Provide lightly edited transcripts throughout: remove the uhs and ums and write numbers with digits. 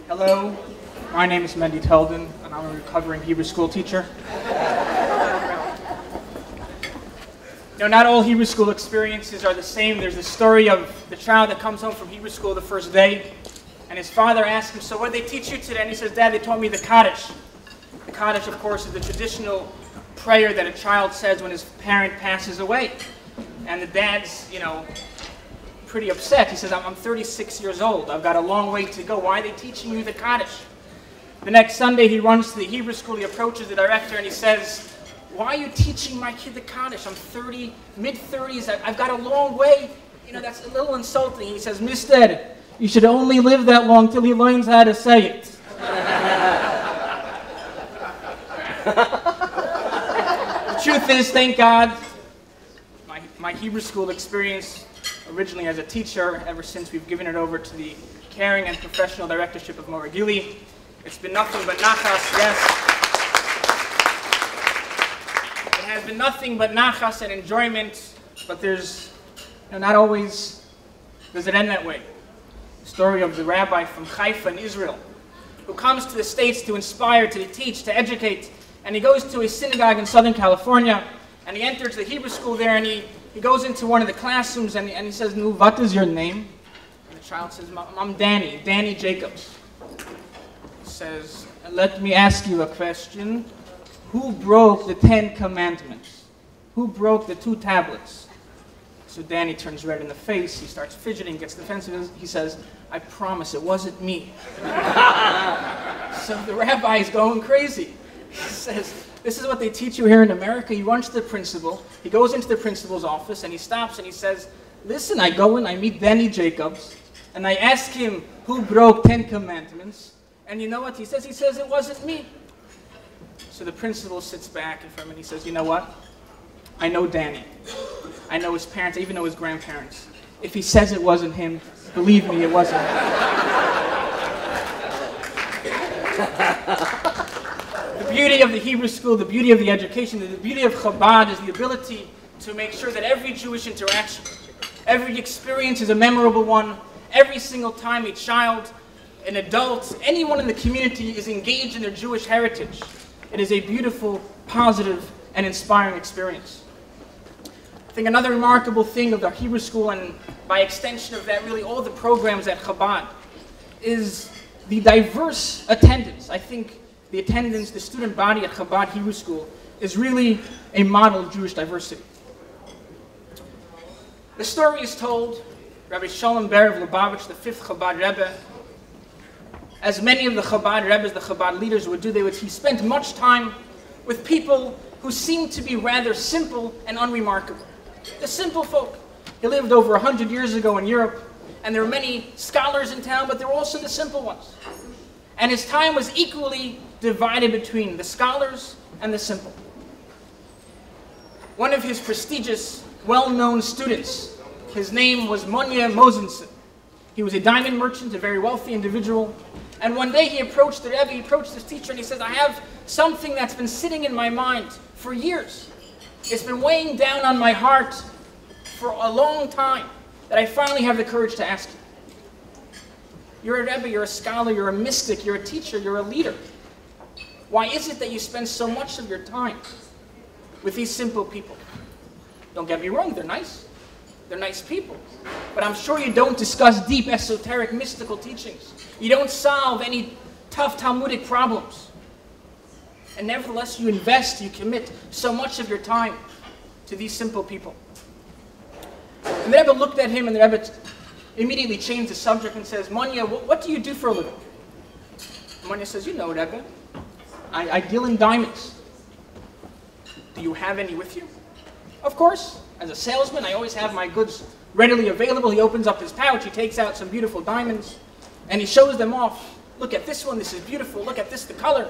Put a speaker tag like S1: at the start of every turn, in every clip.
S1: Hello, my name is Mendel Teldon, and I'm a recovering Hebrew school teacher. Not all Hebrew school experiences are the same. There's the story of the child that comes home from Hebrew school the first day, and his father asks him, "So what did they teach you today?" And he says, "Dad, they taught me the Kaddish." The Kaddish, of course, is the traditional prayer that a child says when his parent passes away. And the dad's, pretty upset. He says, I'm 36 years old. I've got a long way to go. Why are they teaching you the Kaddish? The next Sunday, he runs to the Hebrew school. He approaches the director and he says, "Why are you teaching my kid the Kaddish? I'm mid-30s. I've got a long way. That's a little insulting." He says, "Mister, you should only live that long till he learns how to say it." The truth is, thank God, my Hebrew school experience, originally as a teacher, ever since we've given it over to the caring and professional directorship of Mora Gili, it's been nothing but nachas, yes. It has been nothing but nachas and enjoyment, but there's, not always does it end that way. The story of the rabbi from Haifa in Israel, who comes to the States to inspire, to teach, to educate, and he goes to a synagogue in Southern California, and he enters the Hebrew school there, and he goes into one of the classrooms, and he says, "Nu, what is your name?" And the child says, "I'm Danny Jacobs." He says, "Let me ask you a question. Who broke the 10 Commandments? Who broke the 2 tablets?" So Danny turns red in the face. He starts fidgeting, gets defensive. He says, "I promise it wasn't me." So the rabbi is going crazy. He says, "This is what they teach you here in America." He runs to the principal. He goes into the principal's office and he stops and he says, "Listen, I go in, I meet Danny Jacobs, and I ask him who broke 10 Commandments. And you know what he says? He says, it wasn't me." So the principal sits back in front of him and he says, "You know what? I know Danny. I know his parents, I even know his grandparents. If he says it wasn't him, believe me, it wasn't him." The beauty of the Hebrew school, the beauty of the education, the beauty of Chabad is the ability to make sure that every Jewish interaction, every experience is a memorable one. Every single time a child, an adult, anyone in the community is engaged in their Jewish heritage, it is a beautiful, positive, and inspiring experience. I think another remarkable thing of the Hebrew school, and by extension of that, really all the programs at Chabad, is the diverse attendance. I think the attendance, the student body at Chabad Hebrew School is really a model of Jewish diversity. The story is told, Rabbi Shalom Ber of Lubavitch, the 5th Chabad Rebbe, as many of the Chabad Rebbes, the Chabad leaders would do, he spent much time with people who seemed to be rather simple and unremarkable. The simple folk. He lived over 100 years ago in Europe, and there were many scholars in town, but there were also the simple ones. And his time was equally divided between the scholars and the simple. One of his prestigious, well-known students, his name was Monye Mosenson. He was a diamond merchant, a very wealthy individual. And one day he approached the Rebbe, he approached his teacher, and he says, "I have something that's been sitting in my mind for years. It's been weighing down on my heart for a long time, that I finally have the courage to ask you. You're a Rebbe, you're a scholar, you're a mystic, you're a teacher, you're a leader. Why is it that you spend so much of your time with these simple people? Don't get me wrong, they're nice. They're nice people. But I'm sure you don't discuss deep, esoteric, mystical teachings. You don't solve any tough Talmudic problems. And nevertheless, you invest, you commit so much of your time to these simple people." And the Rebbe looked at him, and the Rebbe immediately changed the subject and says, "Monye, what do you do for a living?" Monye says, "You know, Rebbe, I deal in diamonds." "Do you have any with you?" "Of course. As a salesman, I always have my goods readily available." He opens up his pouch, he takes out some beautiful diamonds, and he shows them off. "Look at this one, this is beautiful. Look at this, the color."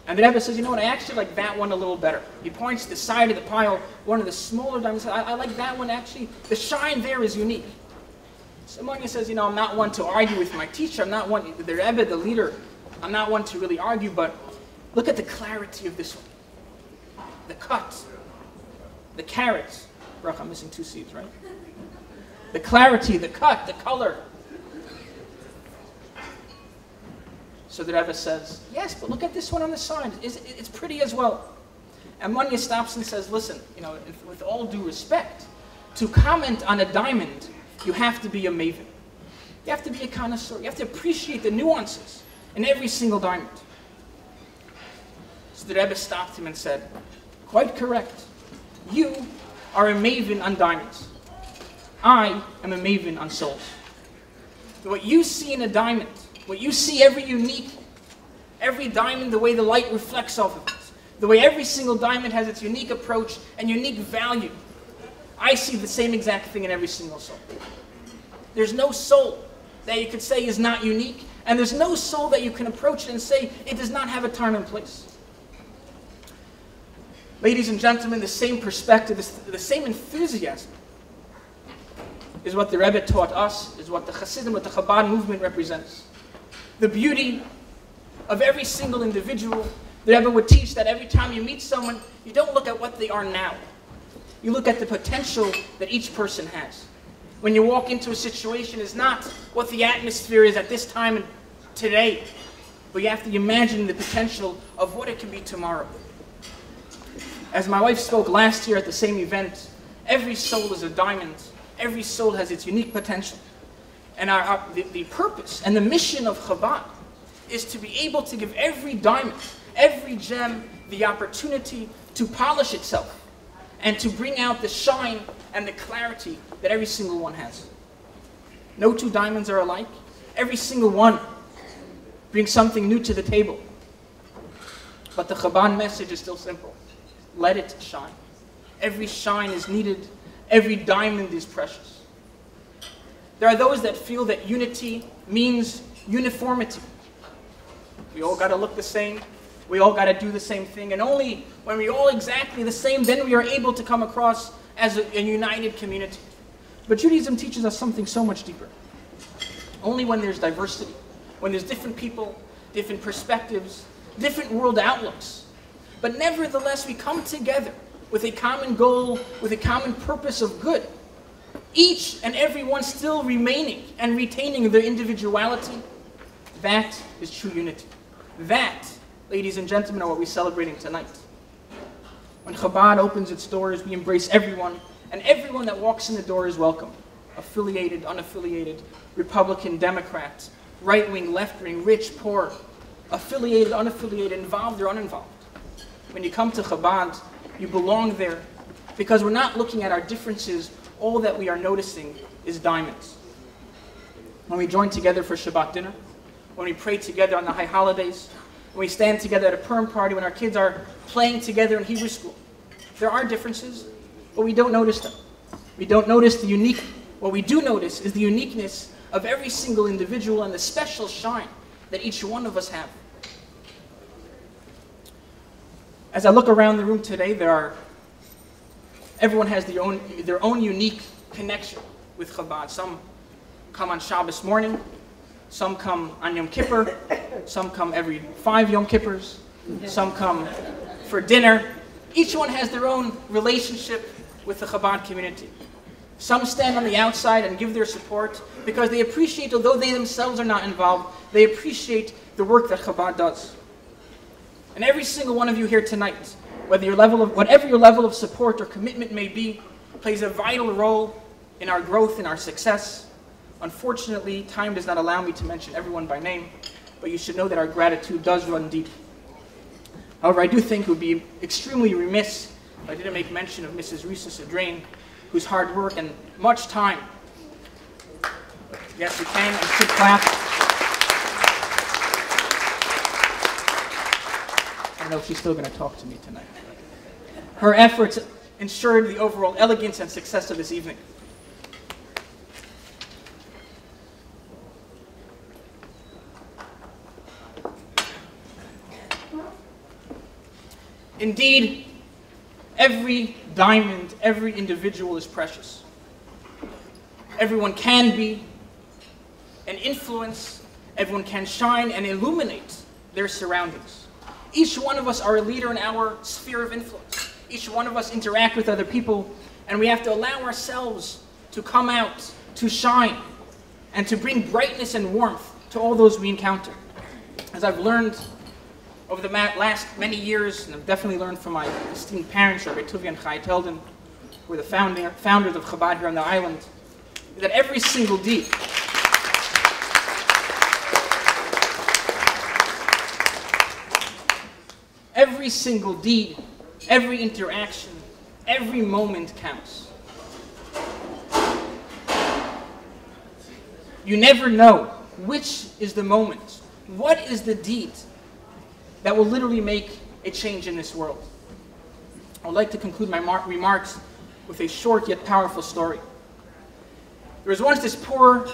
S1: And the Rebbe says, "You know what, I actually like that one a little better." He points to the side of the pile, one of the smaller diamonds. I like that one actually. The shine there is unique." So Monye says, "I'm not one to argue with my teacher. I'm not one, the Rebbe, the leader, I'm not one to really argue, but look at the clarity of this one. The cut, the carrots." Baruch, I'm missing 2 seeds, right? The clarity, the cut, the color. So the Rebbe says, yes, but look at this one on the side. It's pretty as well. And Manya stops and says, listen, with all due respect, to comment on a diamond, you have to be a maven. You have to be a connoisseur. You have to appreciate the nuances in every single diamond. So the Rebbe stopped him and said, quite correct. You are a maven on diamonds. I am a maven on souls. What you see in a diamond, what you see every diamond, the way the light reflects off of it, the way every single diamond has its unique approach and unique value, I see the same exact thing in every single soul. There's no soul that you could say is not unique, and there's no soul that you can approach it and say it does not have a time and place. Ladies and gentlemen, the same perspective, the same enthusiasm is what the Rebbe taught us, is what the Hasidim, what the Chabad movement represents. The beauty of every single individual. The Rebbe would teach that every time you meet someone, you don't look at what they are now. You look at the potential that each person has. When you walk into a situation, it's not what the atmosphere is at this time and today, but you have to imagine the potential of what it can be tomorrow. As my wife spoke last year at the same event, every soul is a diamond. Every soul has its unique potential. And the purpose and the mission of Chabad is to be able to give every diamond, every gem, the opportunity to polish itself and to bring out the shine and the clarity that every single one has. No two diamonds are alike. Every single one brings something new to the table. But the Chabad message is still simple. Let it shine. Every shine is needed. Every diamond is precious. There are those that feel that unity means uniformity. We all got to look the same. We all got to do the same thing. And only when we're all exactly the same, then we are able to come across as a united community. But Judaism teaches us something so much deeper. Only when there's diversity, when there's different people, different perspectives, different world outlooks. But nevertheless, we come together with a common goal, with a common purpose of good. Each and every one still remaining and retaining their individuality. That is true unity. That, ladies and gentlemen, are what we're celebrating tonight. When Chabad opens its doors, we embrace everyone, and everyone that walks in the door is welcome. Affiliated, unaffiliated, Republican, Democrat, right-wing, left-wing, rich, poor, affiliated, unaffiliated, involved or uninvolved. When you come to Chabad, you belong there because we're not looking at our differences. All that we are noticing is diamonds. When we join together for Shabbat dinner, when we pray together on the high holidays, when we stand together at a Purim party, when our kids are playing together in Hebrew school, there are differences, but we don't notice them. We don't notice the unique. What we do notice is the uniqueness of every single individual and the special shine that each one of us have. As I look around the room today, everyone has their own unique connection with Chabad. Some come on Shabbos morning, some come on Yom Kippur, some come every 5 Yom Kippurs, some come for dinner. Each one has their own relationship with the Chabad community. Some stand on the outside and give their support because they appreciate, although they themselves are not involved, they appreciate the work that Chabad does. And every single one of you here tonight, whatever your level of support or commitment may be, plays a vital role in our growth and our success. Unfortunately, time does not allow me to mention everyone by name, but you should know that our gratitude does run deep. However, I do think it would be extremely remiss if I didn't make mention of Mrs. Risa Sedrain, whose hard work and much time. Yes, we can, and should clap. I know she's still going to talk to me tonight. Her efforts ensured the overall elegance and success of this evening. Indeed, every diamond, every individual is precious. Everyone can be an influence. Everyone can shine and illuminate their surroundings. Each one of us are a leader in our sphere of influence. Each one of us interact with other people, and we have to allow ourselves to come out, to shine, and to bring brightness and warmth to all those we encounter. As I've learned over the last many years, and I've definitely learned from my esteemed parents, Rabbi and Mendel Teldon, who were the founders of Chabad here on the island, is that every single deed, every interaction, every moment counts. You never know which is the moment, what is the deed that will literally make a change in this world. I would like to conclude my remarks with a short yet powerful story. There was once this poor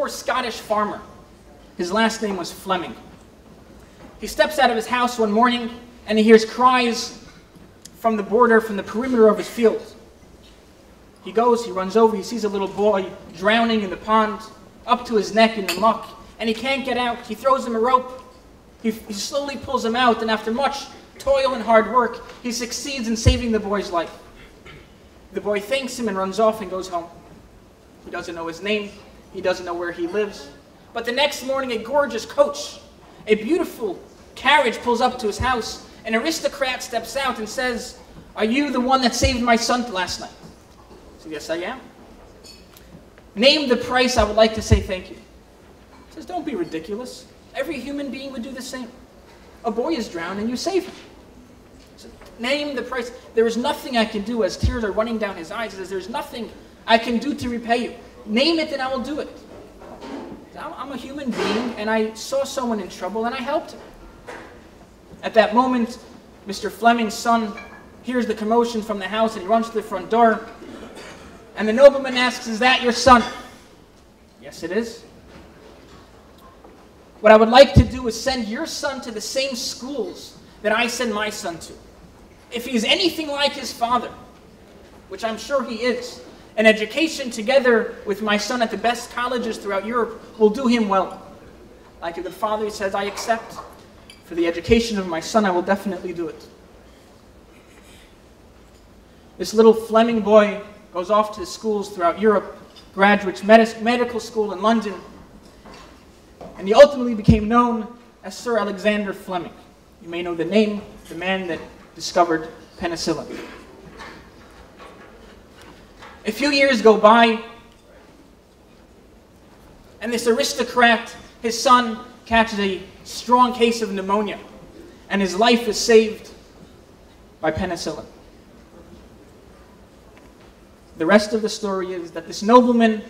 S1: Scottish farmer. His last name was Fleming. He steps out of his house one morning and he hears cries from the perimeter of his field. He goes, he runs over, he sees a little boy drowning in the pond, up to his neck in the muck, and he can't get out. He throws him a rope. He slowly pulls him out, and after much toil and hard work, he succeeds in saving the boy's life. The boy thanks him and runs off and goes home. He doesn't know his name. He doesn't know where he lives. But the next morning, a gorgeous coach, a beautiful carriage pulls up to his house. An aristocrat steps out and says, "Are you the one that saved my son last night?" He says, "Yes, I am." "Name the price, I would like to say thank you." He says, "Don't be ridiculous. Every human being would do the same. A boy is drowned and you save him." He says, "Name the price." "There is nothing I can do," as tears are running down his eyes. He says, "There's nothing I can do to repay you. Name it and I will do it." I'm a human being and I saw someone in trouble and I helped him. At that moment, Mr. Fleming's son hears the commotion from the house and he runs to the front door. And the nobleman asks, "Is that your son?" "Yes, it is." "What I would like to do is send your son to the same schools that I send my son to. If he is anything like his father, which I'm sure he is, an education together with my son at the best colleges throughout Europe will do him well." Like a good father, he says, "I accept. For the education of my son, I will definitely do it." This little Fleming boy goes off to the schools throughout Europe, graduates medical school in London, and he ultimately became known as Sir Alexander Fleming. You may know the name, the man that discovered penicillin. A few years go by, and this aristocrat, his son, catches a strong case of pneumonia, and his life is saved by penicillin. The rest of the story is that this nobleman,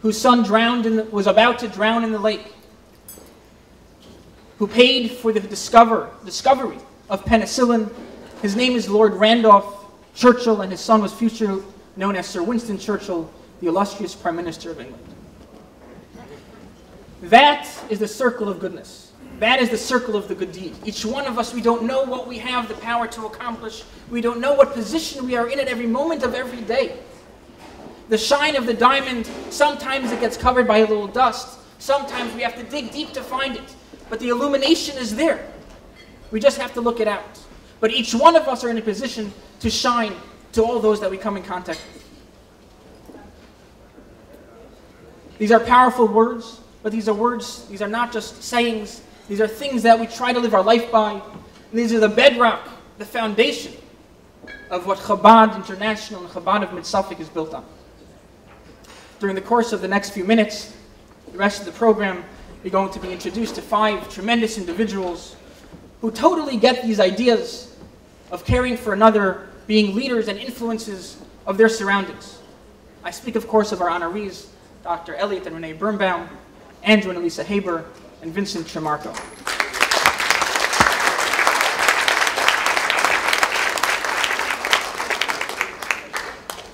S1: whose son was about to drown in the lake, who paid for the discovery of penicillin, his name is Lord Randolph Churchill, and his son was future known as Sir Winston Churchill, the illustrious Prime Minister of England. That is the circle of goodness. That is the circle of the good deed. Each one of us, we don't know what we have the power to accomplish. We don't know what position we are in at every moment of every day. The shine of the diamond, sometimes it gets covered by a little dust. Sometimes we have to dig deep to find it. But the illumination is there. We just have to look it out. But each one of us are in a position to shine to all those that we come in contact with. These are powerful words. But these are words, these are not just sayings, these are things that we try to live our life by. And these are the bedrock, the foundation of what Chabad International and Chabad of Mid-Suffolk is built on. During the course of the next few minutes, the rest of the program, you're going to be introduced to 5 tremendous individuals who totally get these ideas of caring for another, being leaders and influences of their surroundings. I speak, of course, of our honorees, Dr. Elliot and Renee Birnbaum, Andrew and Elisa Haber, and Vincent Tremarco.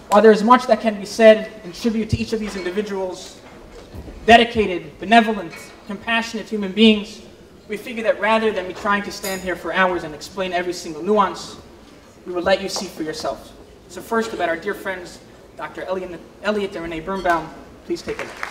S1: While there is much that can be said in tribute to each of these individuals, dedicated, benevolent, compassionate human beings, we figure that rather than me trying to stand here for hours and explain every single nuance, we will let you see for yourself. So first, about our dear friends, Dr. Elliot and Renee Birnbaum, please take a look.